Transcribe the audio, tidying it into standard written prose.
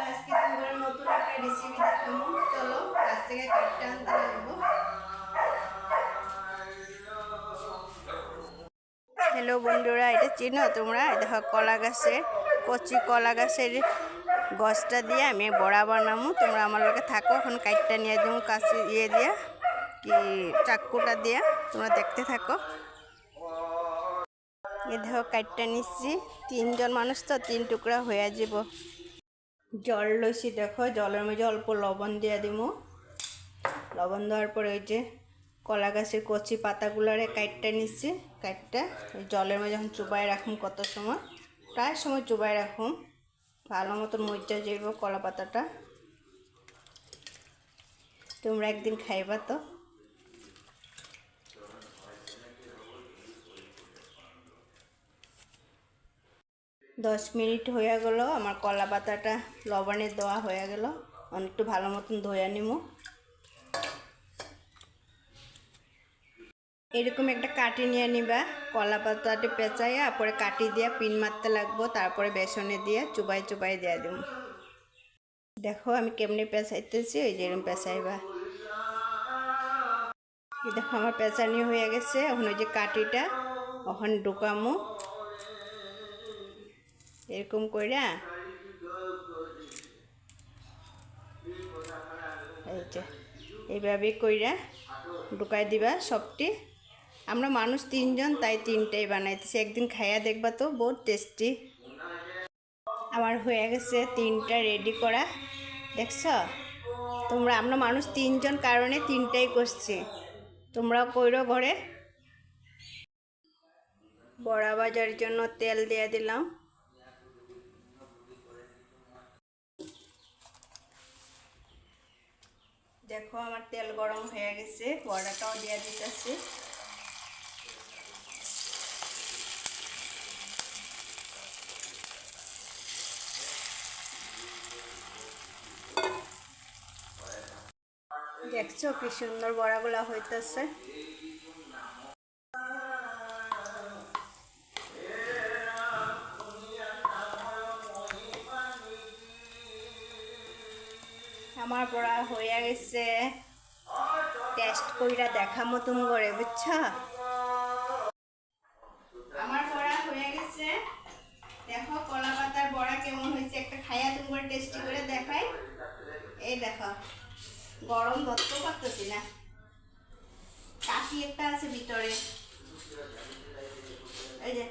আজকে তোমাদের নতুন একটা রেসিপি দেখাবো। চলো গাছ থেকে কাটতে আনতে লাগবো। হ্যালো বন্ধুরা, এটা চিনো তোমরা? দেখো কলা গাছের কচি কলা গাছের গছটা দিয়ে আমি বড়া বানাবো। তোমরা আমার লগে থাকো, এখন কাটটা নিয়ে যাবো কাছে দিয়ে কি চাকুটা দিয়ে, তোমরা দেখতে থাকো। এ দেখো কাটটা নিচ্ছি, 3 জন মানুষ তো 3 টুকরা হয়ে যাব। জল লইছি, দেখো জলের মধ্যে অল্প লবণ দিয়ে দিব। লবণ দেওয়ার পরে ওই যে কলা গাছের কচি পাতাগুলোরে কাটটা নিচ্ছি। কাটটা জলের মধ্যে যখন চুবাই রাখুন, কত সময়, প্রায় সময় চুবাই রাখুন, ভালো মতন মরিচা যাইব কলা পাতাটা। তোমরা একদিন খাইবা তো। দশ মিনিট হয়ে গেল, আমার কলা পাতাটা লবণে দেওয়া হয়ে গেল। একটু ভালো মতন ধুয়ে নিব। এরকম একটা কাটি নিয়ে নিবা, কলা পাতাটি পেঁচাইয়া পরে কাটি দিয়া পিন মারতে লাগবো, তারপরে বেসনে দিয়ে চুবাই চুবাই দিয়ে দিব। দেখো আমি কেমনি পেঁচাইতেছি, ওই যেরকম পেঁচাইবা। দেখো আমার পেঁচানি হয়ে গেছে। এখন ওই যে কাটিটা ওখানে ঢুকামো এরকম কইরা। এই যে এইভাবে কইরা ঢুকাই দিবা সবটি। আমরা মানুষ 3 জন, তাই 3টাই বানাইতেছি। একদিন খাইয়া দেখবা তো, বহুত টেস্টি। আমার হয়ে গেছে 3টা রেডি করা, দেখছ তোমরা? আমরা মানুষ 3 জন কারণে 3টাই করছি, তোমরাও কইরো ঘরে। বড়া ভাজার জন্য তেল দিয়ে দিলাম। দেখো আমার তেল গরম হয়ে গেছে, বড়াটাও দিয়ে দিতেছি। দেখছো কি সুন্দর বড়াগুলা হইতেছে। আমার বড়া হয়ে গেছে, টেস্ট কইরা দেখা মতন করে, বুঝছো? আমার বড়া হয়ে গেছে। দেখো কলা পাতার বড়া কেমন হয়েছে, একটা খাইয়া তুমি করে টেস্টি করে দেখাই। এই দেখো, গরম ধরতে পারতেছি না, কাশি একটা আছে ভিতরে। এই যে